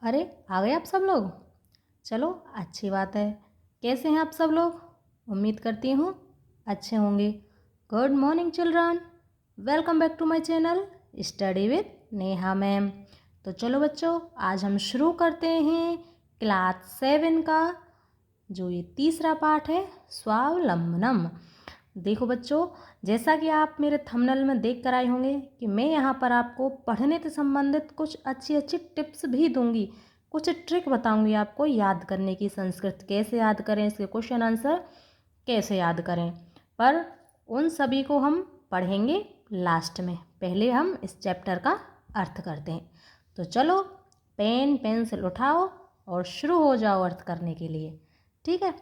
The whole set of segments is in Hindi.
अरे आ गए आप सब लोग। चलो अच्छी बात है। कैसे हैं आप सब लोग? उम्मीद करती हूँ अच्छे होंगे। Good morning children, welcome back to my channel study with Neha ma'am. तो चलो बच्चों, आज हम शुरू करते हैं क्लास 7 का जो ये तीसरा पाठ है, स्वावलंबनम। देखो बच्चों, जैसा कि आप मेरे थंबनेल में देख कर आए होंगे कि मैं यहाँ पर आपको पढ़ने से संबंधित कुछ अच्छी अच्छी टिप्स भी दूंगी, कुछ ट्रिक बताऊंगी आपको याद करने की। संस्कृत कैसे याद करें, इसके क्वेश्चन आंसर कैसे याद करें, पर उन सभी को हम पढ़ेंगे लास्ट में। पहले हम इस चैप्टर का अर्थ करते हैं। तो चलो पेन पेंसिल उठाओ और शुरू हो जाओ अर्थ करने के लिए। ठीक है।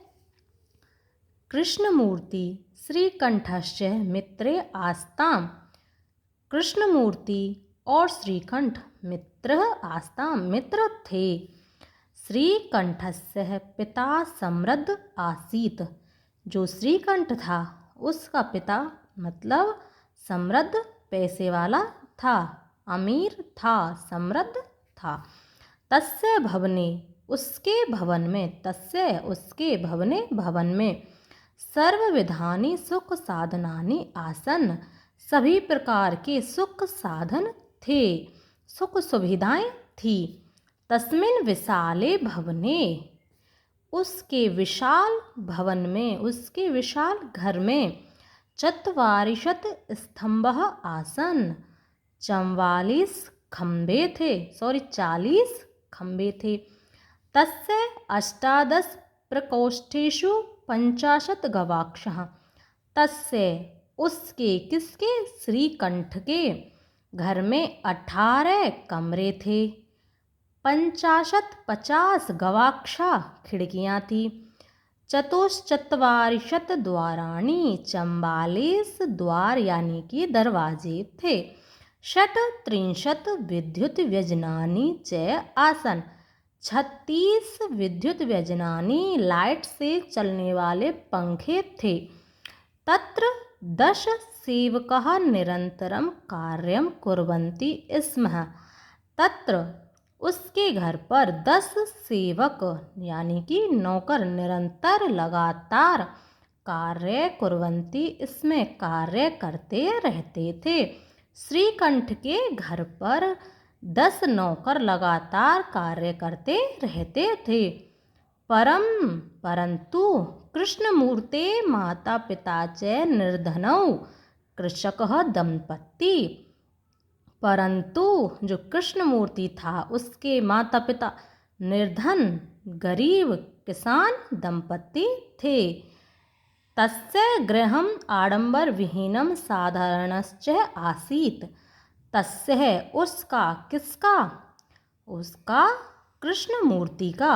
कृष्णमूर्ति श्रीकंठस्य मित्रे आस्ताम। कृष्णमूर्ति और श्रीकंठ मित्र आस्ताम, मित्र थे। श्रीकंठस्य पिता समृद्ध आसीत। जो श्रीकंठ था उसका पिता मतलब समृद्ध, पैसे वाला था, अमीर था, समृद्ध था। तस्य भवने, उसके भवन में, तस्य उसके भवने, भवन में सर्वविधानि सुख साधनानि आसन। सभी प्रकार के सुख साधन थे, सुख सुविधाएं थी। तस्मिन् विशाले भवने, उसके विशाल भवन में, उसके विशाल घर में। चत्वारिशत स्तंभः आसन। 44 खंबे थे, 40 खंबे थे। तस्य अष्टादश प्रकोष्ठेषु 50 गवाक्षः। तस्य उसके, किसके, श्रीकंठ के घर में 18 कमरे थे। 50 गवाक्षा खिड़कियाँ थी। चतुश्चत्वारिशत द्वाराणि, 44 द्वार यानी कि दरवाजे थे। षट्त्रिंशत् विद्युत व्यजनानि च आसन। 36 विद्युत व्यजनानि, लाइट से चलने वाले पंखे थे। तत्र 10 सेवकाः निरंतरं कार्यं कुर्वन्ति स्म। तत्र उसके घर पर 10 सेवक यानी कि नौकर निरंतर लगातार कार्य कुर्वन्ति, इसमें कार्य करते रहते थे। श्रीकंठ के घर पर 10 नौकर लगातार कार्य करते रहते थे। परंतु कृष्णमूर्ते माता पिता च निर्धनौ कृषकः दंपत्ति। परंतु जो कृष्णमूर्ति था उसके माता पिता निर्धन, गरीब किसान दंपत्ति थे। तस्य गृहम् आडंबर विहीनम साधारणश्च आसीत्। तस्य उसका, किसका, उसका कृष्णमूर्ति का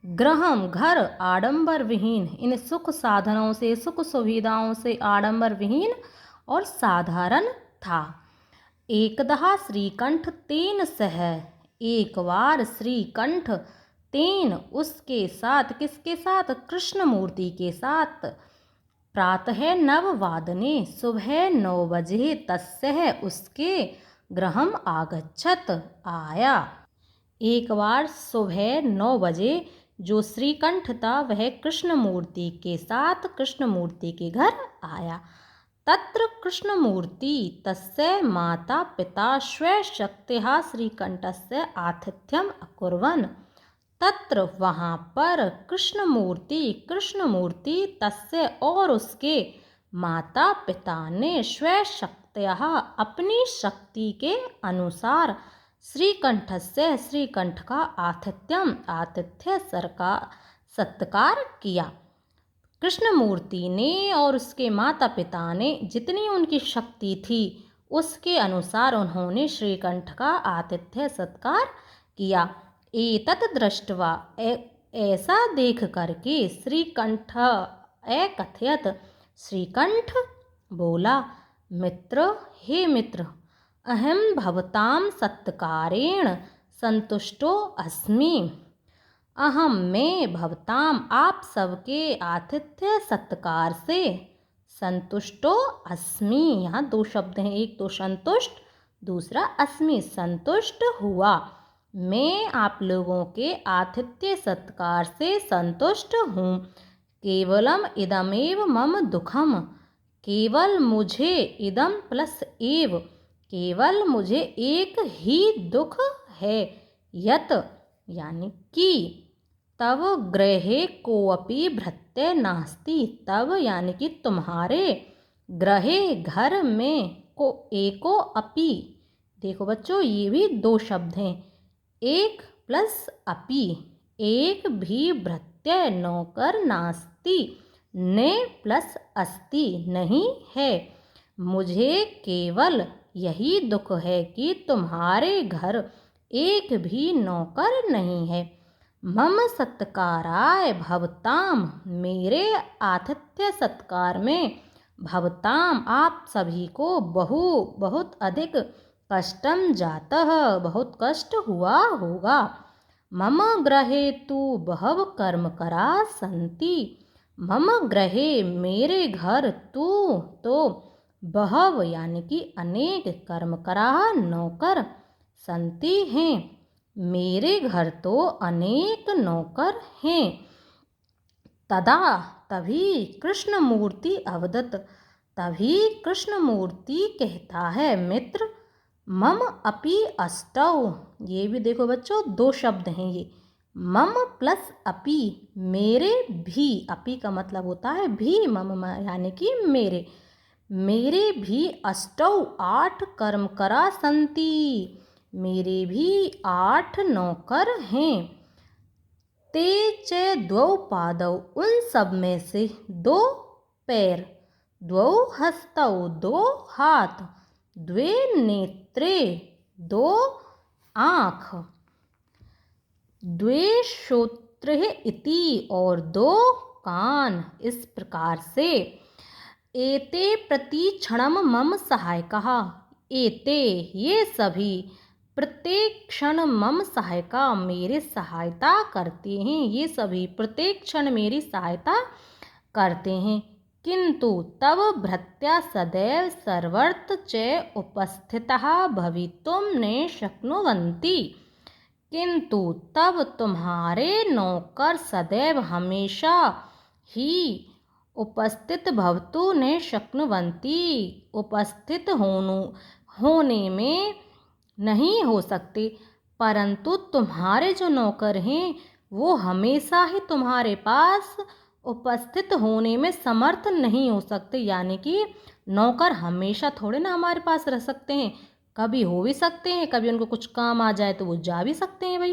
गृहम घर, आडंबर विहीन, इन सुख साधनों से, सुख सुविधाओं से आडंबर विहीन और साधारण था। एकदा श्रीकंठ तेन सह, एक बार श्रीकंठ तेन उसके साथ, किसके साथ, कृष्णमूर्ति के साथ। प्रातः 9 वादने, सुबह 9 बजे। तस्य उसके गृहम आगच्छत, आया। एक बार सुबह 9 बजे जो श्रीकंठ था वह कृष्णमूर्ति के साथ कृष्णमूर्ति के घर आया। तत्र कृष्णमूर्ति तस्य माता पिता स्वशक्त्या श्रीकंठस्य आतिथ्यम अकुर्वन्। तत्र वहाँ पर कृष्णमूर्ति तस्य और उसके माता पिता ने स्वशक्त्या, अपनी शक्ति के अनुसार, श्रीकंठस्य, श्रीकंठ का आतिथ्य सत्कार किया। कृष्णमूर्ति ने और उसके माता पिता ने जितनी उनकी शक्ति थी उसके अनुसार उन्होंने श्रीकंठ का आतिथ्य सत्कार किया। एतत् दृष्ट्वा, ऐसा देख करके, श्रीकंठ अकथयत्, श्रीकंठ बोला, मित्र, हे मित्र, अहम भवतां सत्कारेण संतुष्टो अस्मि। अहम, मैं, भवताम, आप सबके आतिथ्य सत्कार से संतुष्टो अस्मि। यहाँ 2 शब्द हैं, एक तो संतुष्ट, दूसरा अस्मि, संतुष्ट हुआ। मैं आप लोगों के आतिथ्य सत्कार से संतुष्ट हूँ। केवलम इदमेव मम दुखम, केवल मुझे, इदम प्लस एव, केवल मुझे एक ही दुख है। यत यानी कि तव गृहे कोऽपि भृत्य नास्ति, तव यानी कि तुम्हारे, गृहे घर में, को एको अपि, देखो बच्चों ये भी दो शब्द हैं, एक प्लस अपि, एक भी भृत्य नौकर नास्ति, ने प्लस अस्ति नहीं है। मुझे केवल यही दुख है कि तुम्हारे घर एक भी नौकर नहीं है। मम सत्काराय भवताम, मेरे आतिथ्य सत्कार में, भवताम आप सभी को बहुत अधिक कष्टम जातः, बहुत कष्ट हुआ होगा। मम गृहे तु बहव कर्मकरा सन्ति, मम गृहे मेरे घर तु तो बहव यानी कि अनेक कर्मकरा नौकर संति हैं, मेरे घर तो अनेक नौकर हैं। तदा तभी कृष्णमूर्ति अवदत, तभी कृष्णमूर्ति कहता है मित्र, मम अपि अष्टौ, ये भी देखो बच्चों दो शब्द हैं ये, मम प्लस अपि, मेरे भी, अपि का मतलब होता है भी, मम यानी कि मेरे, मेरे भी अष्टौ आठ कर्मकरा संति, मेरे भी 8 नौकर हैं। ते च द्वौ पादौ, उन सब में से 2 पैर, द्वौ हस्तौ 2 हाथ, द्वे नेत्रे 2 आँख, द्वे श्रोत्रः इति और 2 कान, इस प्रकार से। एते प्रतिक्षणम मम सहायकः, एते ये सभी, प्रत्येक क्षण मम सहायका मेरे सहायता करते हैं, ये सभी प्रत्येक क्षण मेरी सहायता करते हैं। किंतु तव भृत्या सदैव सर्वत्र च उपस्थितः भवितुं न शक्नुवन्ति, किंतु तब तुम्हारे नौकर सदैव हमेशा ही उपस्थित भवतु न शक्नुवन्ति, उपस्थित होने में नहीं हो सकते, परंतु तुम्हारे जो नौकर हैं वो हमेशा ही तुम्हारे पास उपस्थित होने में समर्थ नहीं हो सकते। यानी कि नौकर हमेशा थोड़े ना हमारे पास रह सकते हैं, कभी हो भी सकते हैं, कभी उनको कुछ काम आ जाए तो वो जा भी सकते हैं भाई।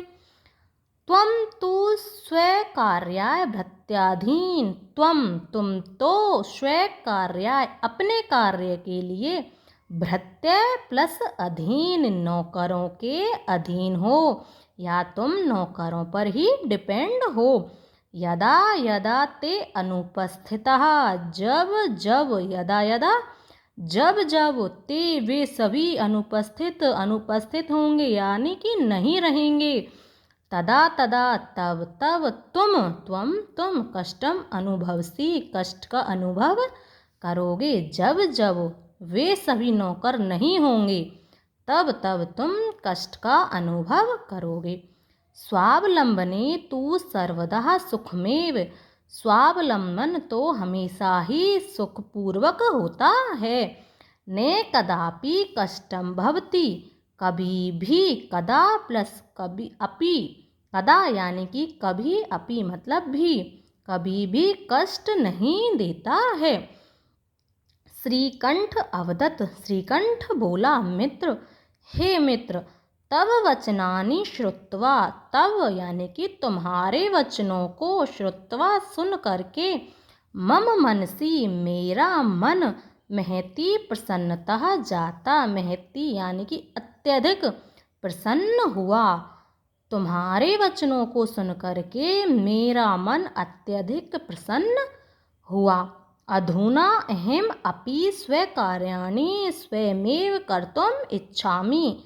त्वं तु स्वकार्याय भृत्याधीन, तुम तो स्वकार्याय अपने कार्य के लिए भृत्य प्लस अधीन नौकरों के अधीन हो, या तुम नौकरों पर ही डिपेंड हो। यदा यदा ते अनुपस्थितः, जब जब, यदा यदा जब जब, ते वे सभी अनुपस्थित होंगे यानी कि नहीं रहेंगे, तदा तदा तब तब, तुम कष्टम अनुभवसी, कष्ट का अनुभव करोगे। जब जब वे सभी नौकर नहीं होंगे तब तब तुम कष्ट का अनुभव करोगे। स्वावलंबने तु सर्वदा सुखमेव, स्वावलंबन तो हमेशा ही सुखपूर्वक होता है। ने कदापि कष्टम भवति, कभी भी, कदा प्लस कभी अपि, कदा यानी कि कभी, अपि मतलब भी, कभी भी कष्ट नहीं देता है। श्रीकंठ अवदत, श्रीकंठ बोला मित्र, हे मित्र, तव वचनानि श्रुत्वा, तव यानी कि तुम्हारे वचनों को, श्रुत्वा सुन करके, मम मनसी मेरा मन, महती प्रसन्नतः जाता, महती यानी कि अत्यधिक प्रसन्न हुआ। तुम्हारे वचनों को सुन करके मेरा मन अत्यधिक प्रसन्न हुआ। अधुना अहम अपि स्वकार्याणि स्वयमेव कर्तुम इच्छामि,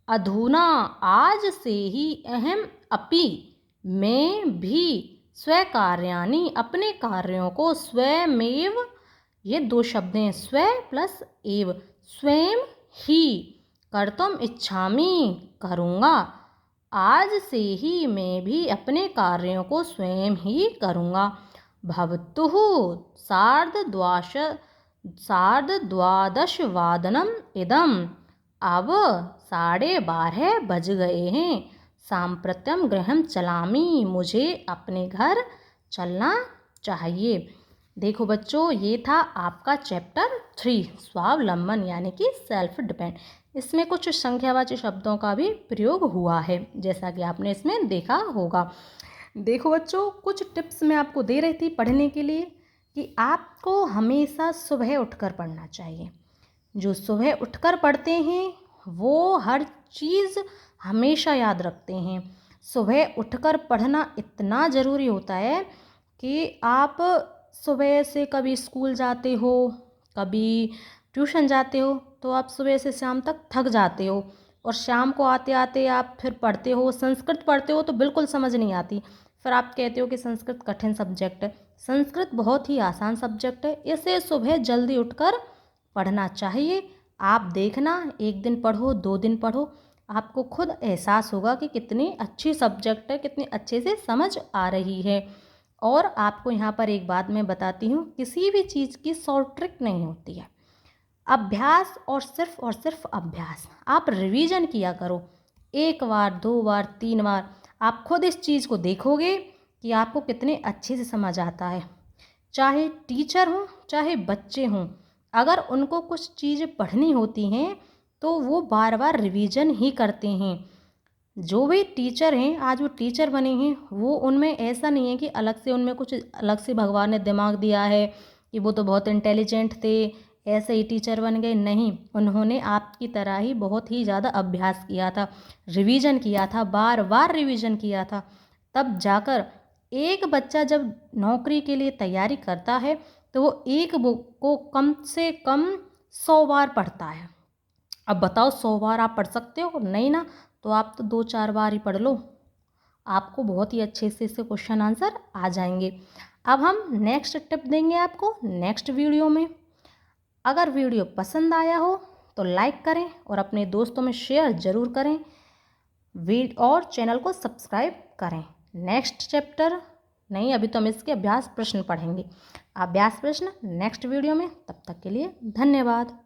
अधुना आज से ही, अहम अपि मैं भी, स्वकार्याणि अपने कार्यों को, स्वयमेव ये दो शब्द हैं, स्व प्लस एव, स्वयं ही, कर्तुम इच्छामि करूँगा, आज से ही मैं भी अपने कार्यों को स्वयं ही करूँगा। भवतुः सार्धद्वादशवादनम् इदम्। अब 12:30 बज गए हैं। साम्प्रतं गृहं चलामि। मुझे अपने घर चलना चाहिए। देखो बच्चों, ये था आपका चैप्टर 3 स्वावलंबन यानी कि सेल्फ डिपेंड। इसमें कुछ संख्यावाची शब्दों का भी प्रयोग हुआ है, जैसा कि आपने इसमें देखा होगा। देखो बच्चों, कुछ टिप्स मैं आपको दे रही थी पढ़ने के लिए कि आपको हमेशा सुबह उठकर पढ़ना चाहिए। जो सुबह उठकर पढ़ते हैं वो हर चीज़ हमेशा याद रखते हैं। सुबह उठकर पढ़ना इतना ज़रूरी होता है कि आप सुबह से कभी स्कूल जाते हो, कभी ट्यूशन जाते हो, तो आप सुबह से शाम तक थक जाते हो और शाम को आते आते आप फिर पढ़ते हो। संस्कृत पढ़ते हो तो बिल्कुल समझ नहीं आती, फिर आप कहते हो कि संस्कृत कठिन सब्जेक्ट है। संस्कृत बहुत ही आसान सब्जेक्ट है, इसे सुबह जल्दी उठकर पढ़ना चाहिए। आप देखना, एक दिन पढ़ो, 2 दिन पढ़ो, आपको खुद एहसास होगा कि कितनी अच्छी सब्जेक्ट है, कितनी अच्छे से समझ आ रही है। और आपको यहाँ पर एक बात मैं बताती हूँ, किसी भी चीज़ की शॉर्ट ट्रिक नहीं होती है। अभ्यास और सिर्फ अभ्यास। आप रिवीजन किया करो, 1 बार, 2 बार, 3 बार। आप खुद इस चीज़ को देखोगे कि आपको कितने अच्छे से समझ आता है। चाहे टीचर हों, चाहे बच्चे हों, अगर उनको कुछ चीज़ें पढ़नी होती हैं तो वो बार बार रिवीजन ही करते हैं। जो भी टीचर हैं, आज वो टीचर बने हैं, वो उनमें ऐसा नहीं है कि अलग से उनमें कुछ अलग से भगवान ने दिमाग दिया है कि वो तो बहुत इंटेलिजेंट थे, ऐसे ही टीचर बन गए। नहीं, उन्होंने आपकी तरह ही बहुत ही ज़्यादा अभ्यास किया था, रिवीजन किया था, बार बार रिवीजन किया था। तब जाकर एक बच्चा जब नौकरी के लिए तैयारी करता है तो वो एक बुक को कम से कम 100 बार पढ़ता है। अब बताओ, 100 बार आप पढ़ सकते हो? नहीं ना। तो आप तो 2-4 बार ही पढ़ लो, आपको बहुत ही अच्छे से इससे क्वेश्चन आंसर आ जाएंगे। अब हम नेक्स्ट टिप देंगे आपको नेक्स्ट वीडियो में। अगर वीडियो पसंद आया हो तो लाइक करें और अपने दोस्तों में शेयर ज़रूर करें, और चैनल को सब्सक्राइब करें। नेक्स्ट चैप्टर नहीं, अभी तो हम इसके अभ्यास प्रश्न पढ़ेंगे। अभ्यास प्रश्न नेक्स्ट वीडियो में। तब तक के लिए धन्यवाद।